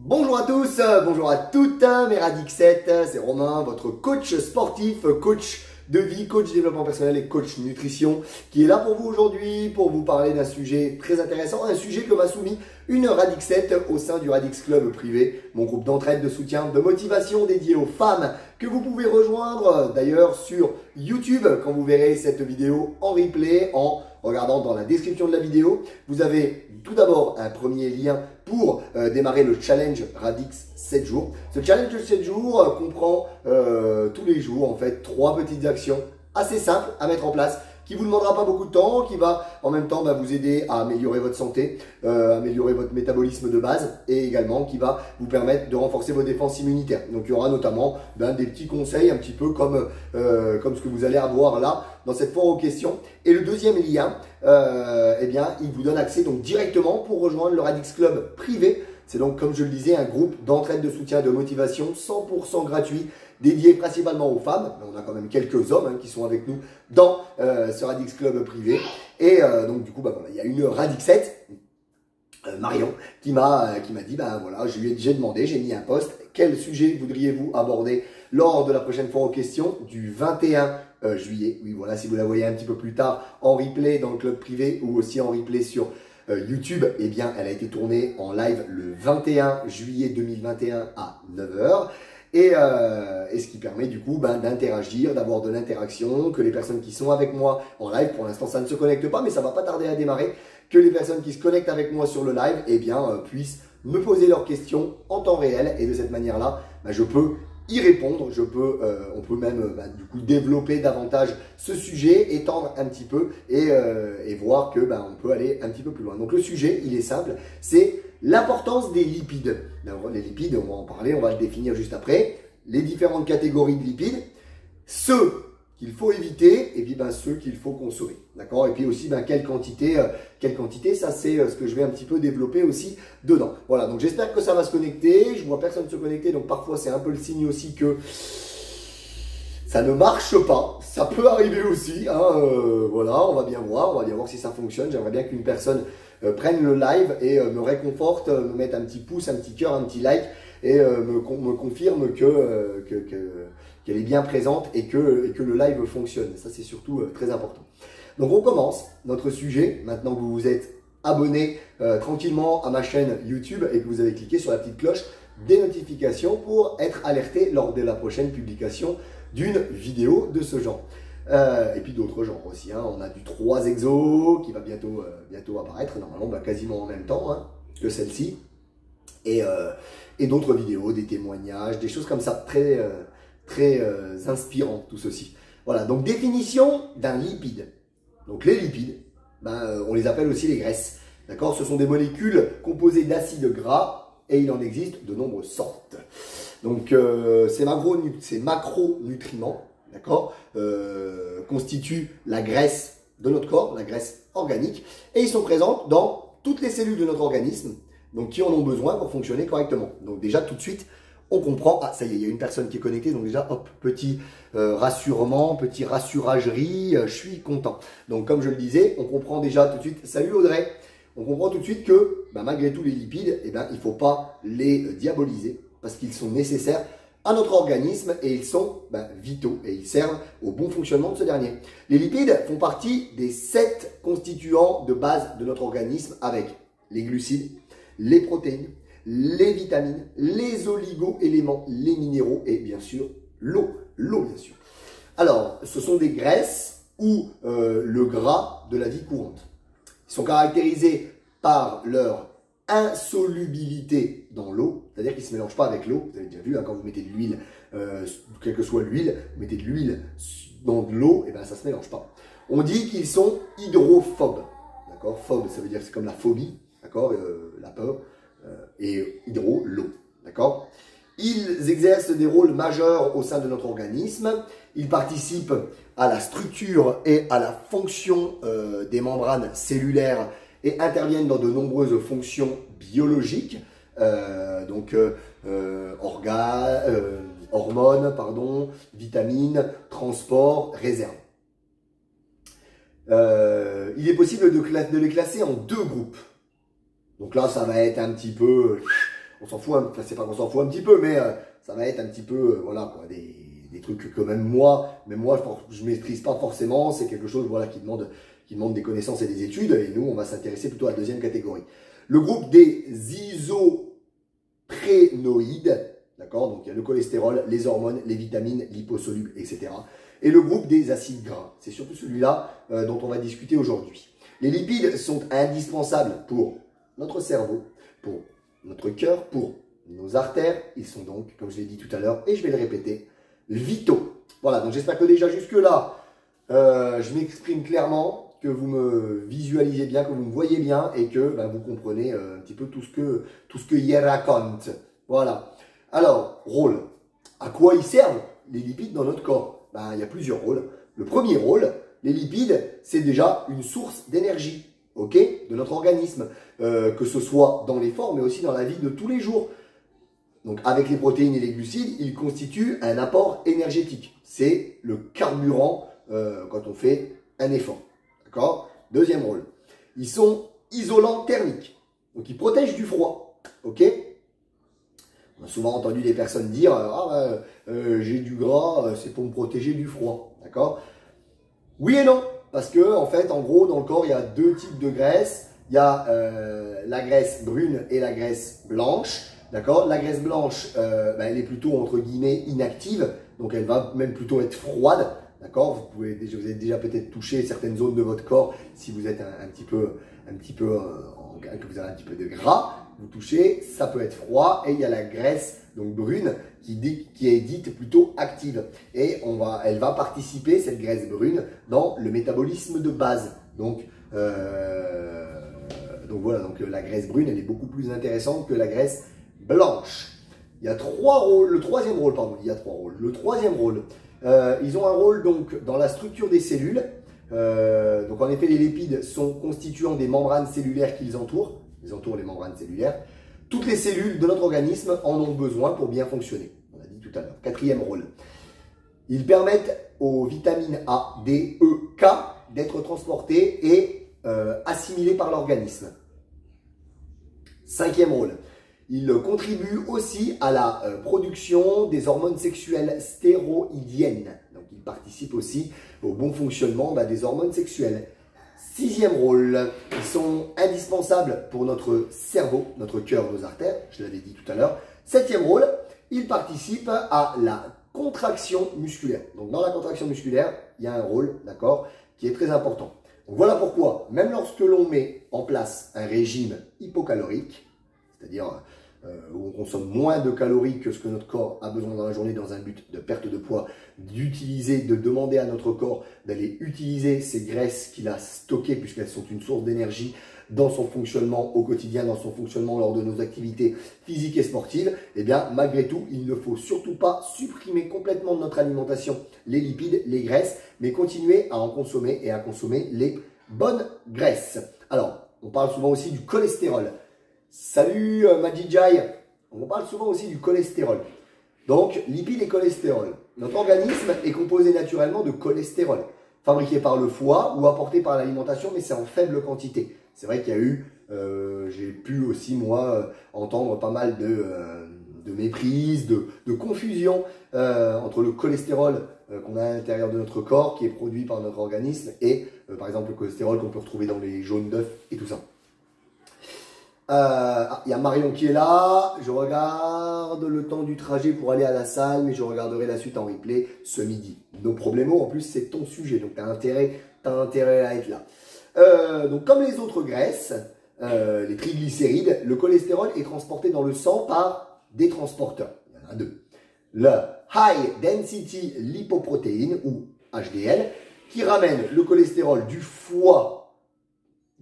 Bonjour à tous, bonjour à toutes, mes Radix7, c'est Romain, votre coach sportif, coach de vie, coach développement personnel et coach nutrition qui est là pour vous aujourd'hui pour vous parler d'un sujet très intéressant, un sujet que m'a soumis une Radix7 au sein du Radix Club privé, mon groupe d'entraide, de soutien, de motivation dédié aux femmes que vous pouvez rejoindre d'ailleurs sur YouTube quand vous verrez cette vidéo en replay en regardant dans la description de la vidéo. Vous avez tout d'abord un premier lien pour démarrer le challenge Radix 7 jours. Ce challenge de 7 jours comprend tous les jours en fait 3 petites actions assez simples à mettre en place qui vous demandera pas beaucoup de temps, qui va en même temps vous aider à améliorer votre santé, améliorer votre métabolisme de base et également qui va vous permettre de renforcer vos défenses immunitaires. Donc il y aura notamment des petits conseils un petit peu comme ce que vous allez avoir là dans cette foire aux questions. Et le deuxième lien, il vous donne accès donc directement pour rejoindre le Radix Club privé. C'est donc, comme je le disais, un groupe d'entraide, de soutien, de motivation 100% gratuit, dédié principalement aux femmes. On a quand même quelques hommes qui sont avec nous dans ce Radix Club privé. Et donc, du coup, il y a une Radix7, Marion, qui m'a dit, voilà, j'ai demandé, j'ai mis un post. Quel sujet voudriez-vous aborder lors de la prochaine fois aux questions du 21 juillet? Oui, voilà, si vous la voyez un petit peu plus tard en replay dans le club privé ou aussi en replay sur YouTube, elle a été tournée en live le 21 juillet 2021 à 9 h. Et ce qui permet du coup d'interagir, d'avoir de l'interaction, que les personnes qui sont avec moi en live, pour l'instant ça ne se connecte pas, mais ça va pas tarder à démarrer, que les personnes qui se connectent avec moi sur le live, puissent me poser leurs questions en temps réel. Et de cette manière-là, je peux y répondre, on peut même du coup développer davantage ce sujet, étendre un petit peu et voir que on peut aller un petit peu plus loin. Donc le sujet, il est simple, c'est l'importance des lipides. Les lipides, on va en parler, on va le définir juste après. Les différentes catégories de lipides, ceux qu'il faut éviter et puis ceux qu'il faut consommer. D'accord? Et puis aussi quelle quantité, ça c'est ce que je vais un petit peu développer aussi dedans. Voilà, donc j'espère que ça va se connecter. Je vois personne se connecter, donc parfois c'est un peu le signe aussi que ça ne marche pas. Ça peut arriver aussi. Voilà, on va bien voir si ça fonctionne. J'aimerais bien qu'une personne prenne le live et me réconforte, me mette un petit pouce, un petit cœur, un petit like et me confirme qu'elle est bien présente et que le live fonctionne. Ça, c'est surtout très important. Donc, on commence notre sujet. Maintenant que vous vous êtes abonné tranquillement à ma chaîne YouTube et que vous avez cliqué sur la petite cloche des notifications pour être alerté lors de la prochaine publication d'une vidéo de ce genre. Et puis d'autres genres aussi. On a du 3 exos qui va bientôt apparaître, normalement quasiment en même temps que celle-ci. Et d'autres vidéos, des témoignages, des choses comme ça, très inspirant tout ceci. Voilà, donc définition d'un lipide. Donc les lipides, on les appelle aussi les graisses. D'accord? Ce sont des molécules composées d'acides gras et il en existe de nombreuses sortes. Donc ces macronutriments, d'accord, constituent la graisse de notre corps, la graisse organique, et ils sont présents dans toutes les cellules de notre organisme, donc qui en ont besoin pour fonctionner correctement. Donc déjà tout de suite, on comprend, ça y est, il y a une personne qui est connectée, donc déjà, hop, petit rassurement, petit rassuragerie, je suis content. Donc comme je le disais, on comprend déjà tout de suite, salut Audrey, on comprend tout de suite que malgré tout les lipides, il ne faut pas les diaboliser parce qu'ils sont nécessaires à notre organisme et ils sont vitaux et ils servent au bon fonctionnement de ce dernier. Les lipides font partie des 7 constituants de base de notre organisme avec les glucides, les protéines, les vitamines, les oligo-éléments, les minéraux et bien sûr l'eau bien sûr. Alors, ce sont des graisses ou le gras de la vie courante. Ils sont caractérisés par leur insolubilité dans l'eau, c'est-à-dire qu'ils ne se mélangent pas avec l'eau. Vous avez déjà vu, quand vous mettez de l'huile, quelle que soit l'huile, vous mettez de l'huile dans de l'eau, et ça ne se mélange pas. On dit qu'ils sont hydrophobes. D'accord? Phobe, ça veut dire que c'est comme la phobie, d'accord, la peur, et hydro, l'eau. D'accord? Ils exercent des rôles majeurs au sein de notre organisme. Ils participent à la structure et à la fonction des membranes cellulaires et interviennent dans de nombreuses fonctions biologiques, hormones, vitamines, transport, réserve. Il est possible de les classer en 2 groupes. Donc là, ça va être un petit peu on s'en fout, enfin c'est pas qu'on s'en fout un petit peu, mais ça va être un petit peu, voilà, quoi, des trucs que même moi, je maîtrise pas forcément. C'est quelque chose, voilà, qui demande des connaissances et des études. Et nous, on va s'intéresser plutôt à la deuxième catégorie. Le groupe des isoprénoïdes, d'accord, donc il y a le cholestérol, les hormones, les vitamines, liposolubles, etc. Et le groupe des acides gras, c'est surtout celui-là dont on va discuter aujourd'hui. Les lipides sont indispensables pour notre cerveau, pour notre cœur, pour nos artères. Ils sont donc, comme je l'ai dit tout à l'heure, et je vais le répéter, vitaux. Voilà, donc j'espère que déjà jusque-là, je m'exprime clairement, que vous me visualisez bien, que vous me voyez bien et que vous comprenez un petit peu tout ce que il raconte. Voilà. Alors, rôle. À quoi ils servent les lipides dans notre corps? Il y a plusieurs rôles. Le premier rôle, les lipides, c'est déjà une source d'énergie, ok, de notre organisme, que ce soit dans l'effort, mais aussi dans la vie de tous les jours. Donc, avec les protéines et les glucides, ils constituent un apport énergétique. C'est le carburant quand on fait un effort. D'accord? Deuxième rôle. Ils sont isolants thermiques. Donc, ils protègent du froid. Ok? On a souvent entendu des personnes dire j'ai du gras, c'est pour me protéger du froid. D'accord? Oui et non. Parce que, en fait, en gros, dans le corps, il y a deux types de graisse. Il y a la graisse brune et la graisse blanche. D'accord? La graisse blanche, elle est plutôt, entre guillemets, inactive. Donc, elle va même plutôt être froide. D'accord? Vous avez déjà peut-être touché certaines zones de votre corps si vous êtes que vous avez un petit peu de gras. Vous touchez, ça peut être froid. Et il y a la graisse donc brune qui est dite plutôt active. Et elle va participer, cette graisse brune, dans le métabolisme de base. Donc voilà, donc la graisse brune, elle est beaucoup plus intéressante que la graisse blanche. Il y a trois rôles. Le troisième rôle, pardon, il y a trois rôles. Le troisième rôle, ils ont un rôle donc dans la structure des cellules. Donc en effet, les lipides sont constituants des membranes cellulaires qui les entourent. Ils entourent les membranes cellulaires. Toutes les cellules de notre organisme en ont besoin pour bien fonctionner. On l'a dit tout à l'heure. Quatrième rôle. Ils permettent aux vitamines A, D, E, K d'être transportées et assimilées par l'organisme. Cinquième rôle. Il contribue aussi à la production des hormones sexuelles stéroïdiennes. Donc, il participe aussi au bon fonctionnement des hormones sexuelles. Sixième rôle, ils sont indispensables pour notre cerveau, notre cœur, nos artères. Je l'avais dit tout à l'heure. Septième rôle, ils participent à la contraction musculaire. Donc, dans la contraction musculaire, il y a un rôle, d'accord, qui est très important. Donc, voilà pourquoi, même lorsque l'on met en place un régime hypocalorique, c'est-à-dire où on consomme moins de calories que ce que notre corps a besoin dans la journée dans un but de perte de poids, de demander à notre corps d'aller utiliser ces graisses qu'il a stockées puisqu'elles sont une source d'énergie dans son fonctionnement au quotidien, dans son fonctionnement lors de nos activités physiques et sportives, eh bien malgré tout, il ne faut surtout pas supprimer complètement de notre alimentation les lipides, les graisses, mais continuer à en consommer et à consommer les bonnes graisses. Alors, on parle souvent aussi du cholestérol. Salut Majidjai, on parle souvent aussi du cholestérol. Donc, lipides et cholestérol. Notre organisme est composé naturellement de cholestérol, fabriqué par le foie ou apporté par l'alimentation, mais c'est en faible quantité. C'est vrai qu'il y a eu, j'ai pu aussi moi entendre pas mal de méprise, de confusion entre le cholestérol qu'on a à l'intérieur de notre corps, qui est produit par notre organisme, et par exemple le cholestérol qu'on peut retrouver dans les jaunes d'œufs et tout ça. Il y a Marion qui est là. Je regarde le temps du trajet pour aller à la salle, mais je regarderai la suite en replay ce midi. Nos problèmes, en plus, c'est ton sujet, donc tu as intérêt à être là. Donc, comme les autres graisses, les triglycérides, le cholestérol est transporté dans le sang par des transporteurs. Il y en a deux. Le High Density Lipoprotein, ou HDL, qui ramène le cholestérol du foie,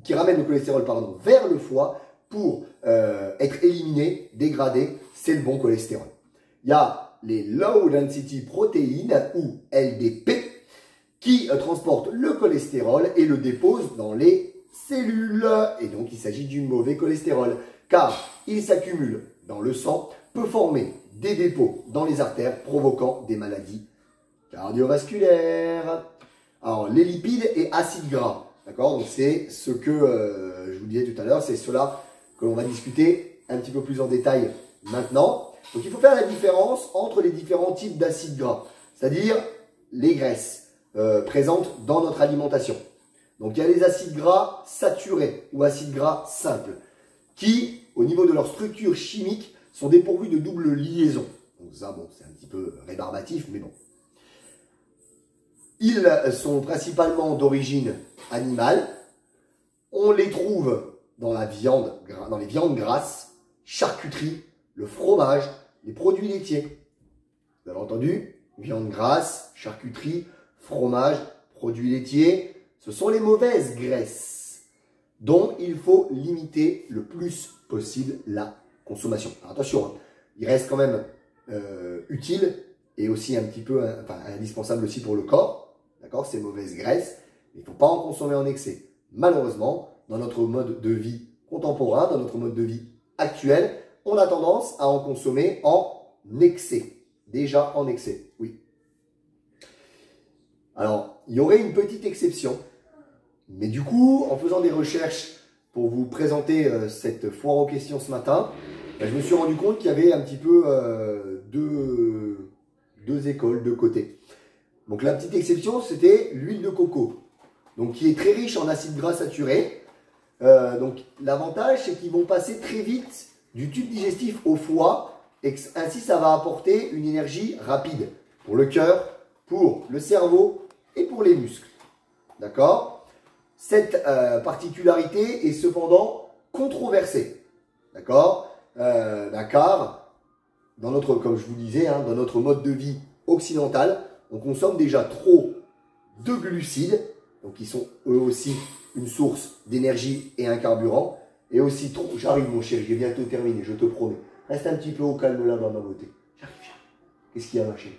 vers le foie, pour être éliminé, dégradé, c'est le bon cholestérol. Il y a les Low Density Protein ou LDP qui transportent le cholestérol et le déposent dans les cellules. Et donc, il s'agit du mauvais cholestérol car il s'accumule dans le sang, peut former des dépôts dans les artères provoquant des maladies cardiovasculaires. Alors, les lipides et acides gras. D'accord? Donc, c'est ce que je vous disais tout à l'heure, c'est cela que l'on va discuter un petit peu plus en détail Maintenant, donc il faut faire la différence entre les différents types d'acides gras, c'est-à-dire les graisses présentes dans notre alimentation. Donc il y a les acides gras saturés ou acides gras simples qui, au niveau de leur structure chimique, sont dépourvus de double liaison. Donc ça, bon, c'est un petit peu rébarbatif, mais bon. Ils sont principalement d'origine animale. On les trouve dans les viandes grasses, charcuterie, le fromage, les produits laitiers. Vous avez entendu? Viande grasse, charcuterie, fromage, produits laitiers. Ce sont les mauvaises graisses dont il faut limiter le plus possible la consommation. Alors attention, hein, il reste quand même utile et aussi un petit peu indispensable aussi pour le corps. D'accord, ces mauvaises graisses, il ne faut pas en consommer en excès. Malheureusement, dans notre mode de vie contemporain, dans notre mode de vie actuel, on a tendance à en consommer en excès. Déjà en excès, oui. Alors, il y aurait une petite exception. Mais du coup, en faisant des recherches pour vous présenter cette foire aux questions ce matin, je me suis rendu compte qu'il y avait un petit peu deux écoles, deux côtés. Donc la petite exception, c'était l'huile de coco, donc qui est très riche en acides gras saturés. Donc l'avantage, c'est qu'ils vont passer très vite du tube digestif au foie, et ainsi ça va apporter une énergie rapide pour le cœur, pour le cerveau et pour les muscles. D'accord ? Cette particularité est cependant controversée, d'accord, car dans notre, comme je vous disais, hein, dans notre mode de vie occidental, on consomme déjà trop de glucides, donc qui sont eux aussi une source d'énergie et un carburant, et aussi trop. J'arrive mon chéri, j'ai bientôt terminé, je te promets. Reste un petit peu au calme là-bas, ma beauté. J'arrive. Qu'est-ce qu'il y a, ma chérie?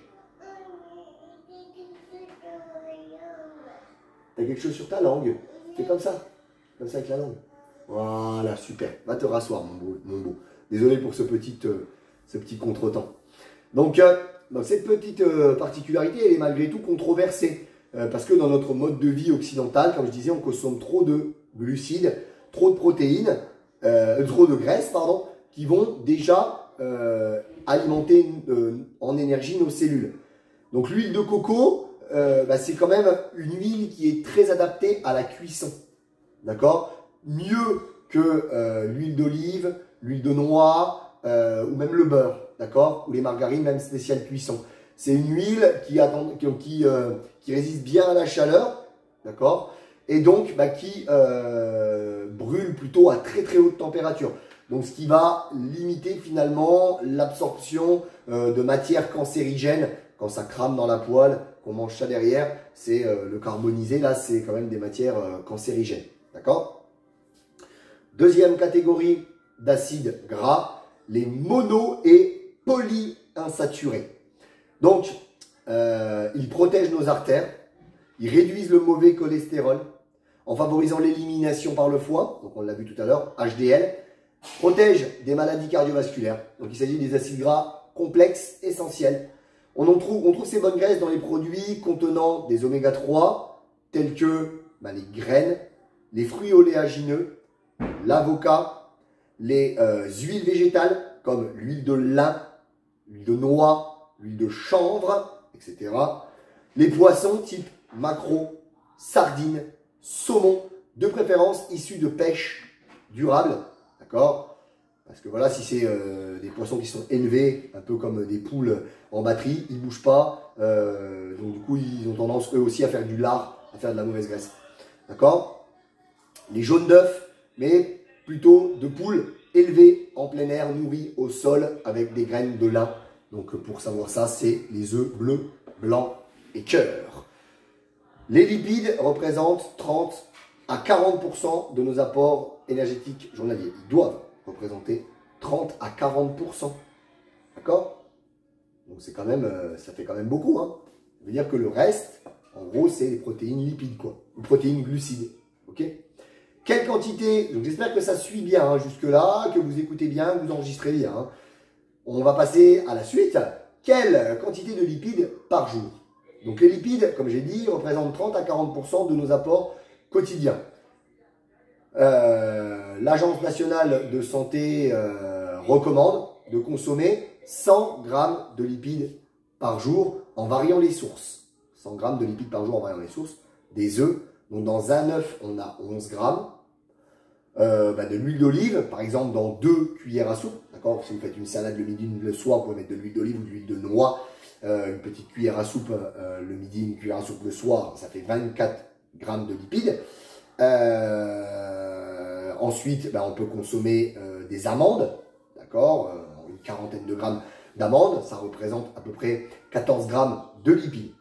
T'as quelque chose sur ta langue? Fais comme ça avec la langue. Voilà, super. Va te rasseoir, mon beau. Désolé pour ce petit contretemps. Donc cette petite particularité, elle est malgré tout controversée. Parce que dans notre mode de vie occidental, comme je disais, on consomme trop de glucides, trop de protéines, trop de graisses, pardon, qui vont déjà alimenter en énergie nos cellules. Donc l'huile de coco, c'est quand même une huile qui est très adaptée à la cuisson. D'accord? Mieux que l'huile d'olive, l'huile de noix ou même le beurre. D'accord? Ou les margarines, même spéciales cuisson. C'est une huile qui résiste bien à la chaleur. D'accord? Et donc qui brûle plutôt à très très haute température. Donc ce qui va limiter finalement l'absorption de matières cancérigènes. Quand ça crame dans la poêle, qu'on mange ça derrière, c'est le carbonisé, là c'est quand même des matières cancérigènes. D'accord? Deuxième catégorie d'acides gras, les mono et polyinsaturés. Donc, ils protègent nos artères, ils réduisent le mauvais cholestérol en favorisant l'élimination par le foie, donc on l'a vu tout à l'heure, HDL, protègent des maladies cardiovasculaires. Donc il s'agit des acides gras complexes, essentiels. On trouve ces bonnes graisses dans les produits contenant des oméga 3, tels que les graines, les fruits oléagineux, l'avocat, les huiles végétales comme l'huile de lin, l'huile de noix, l'huile de chanvre, etc. Les poissons type maquereau, sardines, saumon, de préférence issus de pêche durable, d'accord? Parce que voilà, si c'est des poissons qui sont élevés, un peu comme des poules en batterie, ils ne bougent pas, donc du coup ils ont tendance eux aussi à faire du lard, à faire de la mauvaise graisse, d'accord? Les jaunes d'œufs, mais plutôt de poules élevées en plein air, nourries au sol avec des graines de lin. Donc pour savoir ça, c'est les œufs bleus, blancs et cœur. Les lipides représentent 30 à 40% de nos apports énergétiques journaliers. Ils doivent représenter 30 à 40%. D'accord? Donc c'est quand même, ça fait quand même beaucoup. Hein. Ça veut dire que le reste, en gros, c'est les protéines lipides, quoi. Les protéines glucides. Ok? Quelle quantité? Donc j'espère que ça suit bien hein, jusque-là, que vous écoutez bien, que vous enregistrez bien. Hein. On va passer à la suite. Quelle quantité de lipides par jour? Donc les lipides, comme j'ai dit, représentent 30 à 40% de nos apports quotidiens. L'Agence nationale de santé recommande de consommer 100 grammes de lipides par jour en variant les sources. 100 grammes de lipides par jour en variant les sources. Des œufs. Donc dans un œuf, on a 11 grammes. De l'huile d'olive, par exemple, dans 2 cuillères à soupe. D'accord. Si vous faites une salade le midi, le soir, vous pouvez mettre de l'huile d'olive ou de l'huile de noix. Une petite cuillère à soupe le midi, une cuillère à soupe le soir. Ça fait 24 grammes de lipides. Ensuite, on peut consommer des amandes. D'accord. Une quarantaine de grammes d'amandes. Ça représente à peu près 14 grammes de lipides.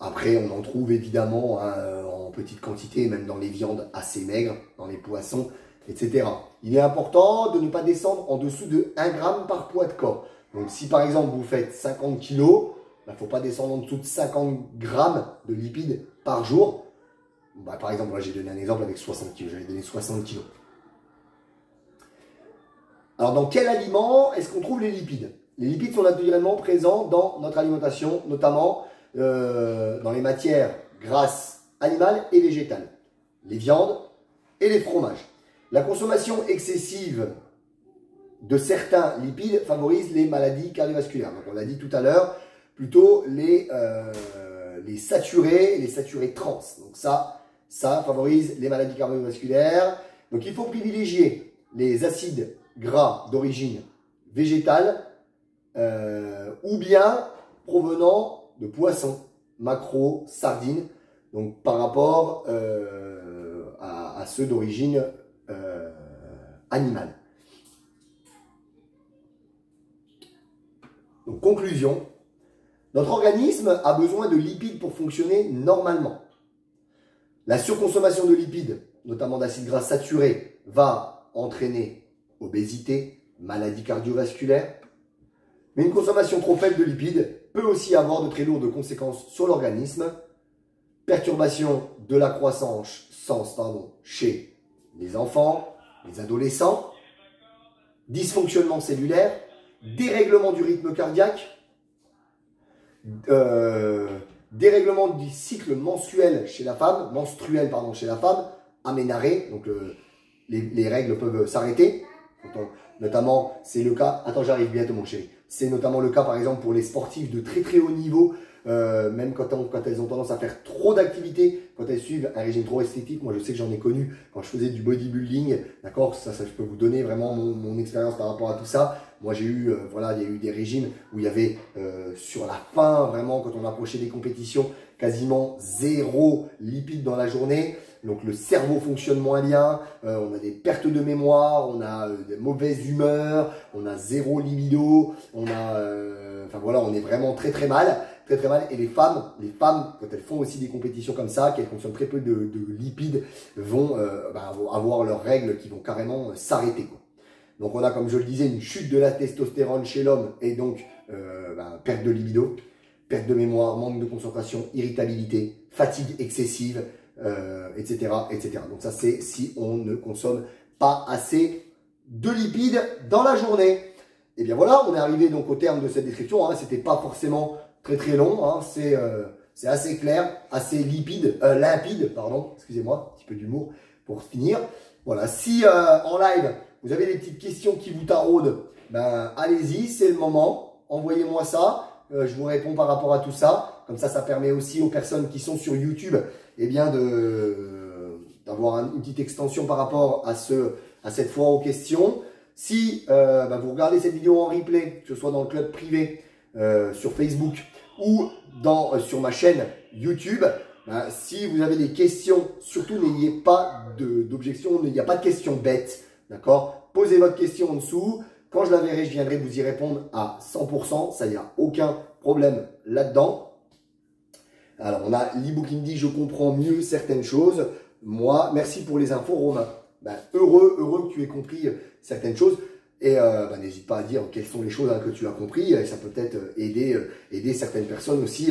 Après, on en trouve évidemment en petite quantité, même dans les viandes assez maigres, dans les poissons, etc. Il est important de ne pas descendre en dessous de 1 gramme par poids de corps. Donc, si par exemple vous faites 50 kg, il ne faut pas descendre en dessous de 50 grammes de lipides par jour. Par exemple, moi j'ai donné un exemple avec 60 kg, j'avais donné 60 kg. Alors, dans quel aliment est-ce qu'on trouve les lipides? Les lipides sont naturellement présents dans notre alimentation, notamment dans les matières grasses animales et végétales, les viandes et les fromages. La consommation excessive de certains lipides favorise les maladies cardiovasculaires. Donc on l'a dit tout à l'heure, plutôt les saturés trans. Donc ça favorise les maladies cardiovasculaires. Donc il faut privilégier les acides gras d'origine végétale ou bien provenant de poissons, maquereaux, sardines, donc par rapport à ceux d'origine animale. Donc conclusion, notre organisme a besoin de lipides pour fonctionner normalement. La surconsommation de lipides, notamment d'acides gras saturés, va entraîner obésité, maladies cardiovasculaires. Mais une consommation trop faible de lipides peut aussi avoir de très lourdes conséquences sur l'organisme. Perturbation de la croissance chez les enfants, les adolescents, dysfonctionnement cellulaire, dérèglement du rythme cardiaque, dérèglement du cycle menstruel chez la femme, aménarrhée, donc les règles peuvent s'arrêter. Notamment, c'est le cas, attends j'arrive bientôt mon chéri, c'est notamment le cas par exemple pour les sportifs de très très haut niveau, même quand elles ont tendance à faire trop d'activités, quand elles suivent un régime trop restrictif. Moi je sais que j'en ai connu quand je faisais du bodybuilding, d'accord, ça je peux vous donner vraiment mon expérience par rapport à tout ça. Moi j'ai eu, il y a eu des régimes où il y avait sur la fin, vraiment quand on approchait des compétitions, quasiment 0 lipides dans la journée. Donc le cerveau fonctionne moins bien, on a des pertes de mémoire, on a des mauvaises humeurs, on a 0 libido, on a, on est vraiment très très mal. Et les femmes, quand elles font aussi des compétitions comme ça, qu'elles consomment très peu de lipides, vont avoir leurs règles qui vont carrément s'arrêter. Donc on a, comme je le disais, une chute de la testostérone chez l'homme et donc perte de libido, perte de mémoire, manque de concentration, irritabilité, fatigue excessive, etc. Donc ça c'est si on ne consomme pas assez de lipides dans la journée. Et bien voilà, on est arrivé donc au terme de cette description. C'était pas forcément très très long, c'est assez clair, assez limpide, excusez-moi, un petit peu d'humour pour finir. Voilà, si en live vous avez des petites questions qui vous taraudent, allez-y, c'est le moment, envoyez-moi ça. Je vous réponds par rapport à tout ça. Comme ça permet aussi aux personnes qui sont sur YouTube d'avoir une petite extension par rapport à cette foire aux questions. Si vous regardez cette vidéo en replay, que ce soit dans le club privé, sur Facebook ou sur ma chaîne YouTube, si vous avez des questions, surtout n'ayez pas d'objection, il n'y a pas de questions bêtes. D'accord? Posez votre question en dessous. Quand je la verrai, je viendrai vous y répondre à 100%. Ça, il n'y a aucun problème là-dedans. Alors, on a l'e-book qui me dit « Je comprends mieux certaines choses ». Moi, merci pour les infos, Romain. Heureux que tu aies compris certaines choses. Et n'hésite pas à dire quelles sont les choses que tu as compris. Et ça peut peut-être aider certaines personnes aussi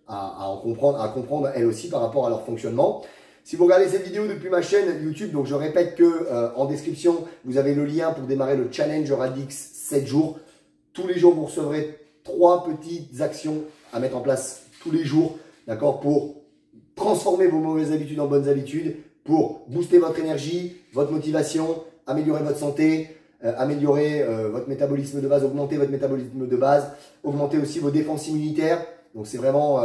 à comprendre elles aussi par rapport à leur fonctionnement. Si vous regardez cette vidéo depuis ma chaîne YouTube, donc je répète que en description, vous avez le lien pour démarrer le challenge Radix 7 jours. Tous les jours, vous recevrez 3 petites actions à mettre en place tous les jours, d'accord, pour transformer vos mauvaises habitudes en bonnes habitudes, pour booster votre énergie, votre motivation, améliorer votre santé, améliorer votre métabolisme de base, augmenter votre métabolisme de base, augmenter aussi vos défenses immunitaires. Donc c'est vraiment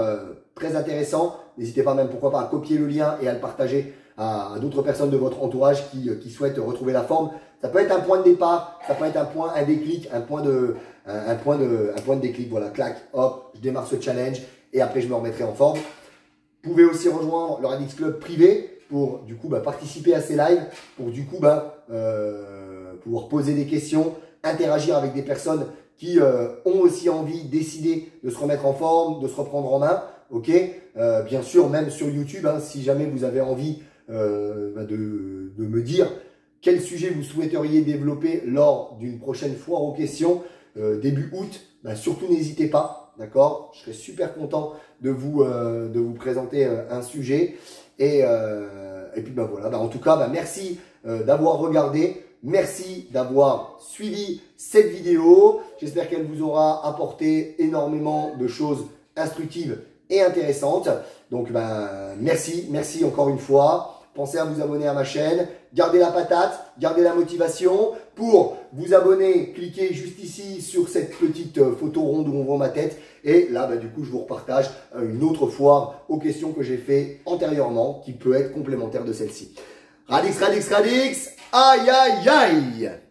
très intéressant. N'hésitez pas même pourquoi pas à copier le lien et à le partager à d'autres personnes de votre entourage qui souhaitent retrouver la forme. Ça peut être un point de départ, ça peut être un déclic, un point de déclic. Voilà, clac, hop, je démarre ce challenge et après je me remettrai en forme. Vous pouvez aussi rejoindre le Radix Club privé pour du coup participer à ces lives, pour du coup pouvoir poser des questions, interagir avec des personnes qui ont aussi envie, décidé de se remettre en forme, de se reprendre en main. Ok, bien sûr, même sur YouTube, hein, si jamais vous avez envie de me dire quel sujet vous souhaiteriez développer lors d'une prochaine foire aux questions début août, surtout n'hésitez pas, d'accord? Je serai super content de vous présenter un sujet et puis voilà. En tout cas, merci d'avoir regardé. Merci d'avoir suivi cette vidéo. J'espère qu'elle vous aura apporté énormément de choses instructives et intéressantes. Donc, merci encore une fois. Pensez à vous abonner à ma chaîne. Gardez la patate, gardez la motivation. Pour vous abonner, cliquez juste ici sur cette petite photo ronde où on voit ma tête. Et là, du coup, je vous repartage une autre foire aux questions que j'ai fait antérieurement qui peut être complémentaire de celle-ci. Radix, Radix, Radix. Aïe, aïe, aïe!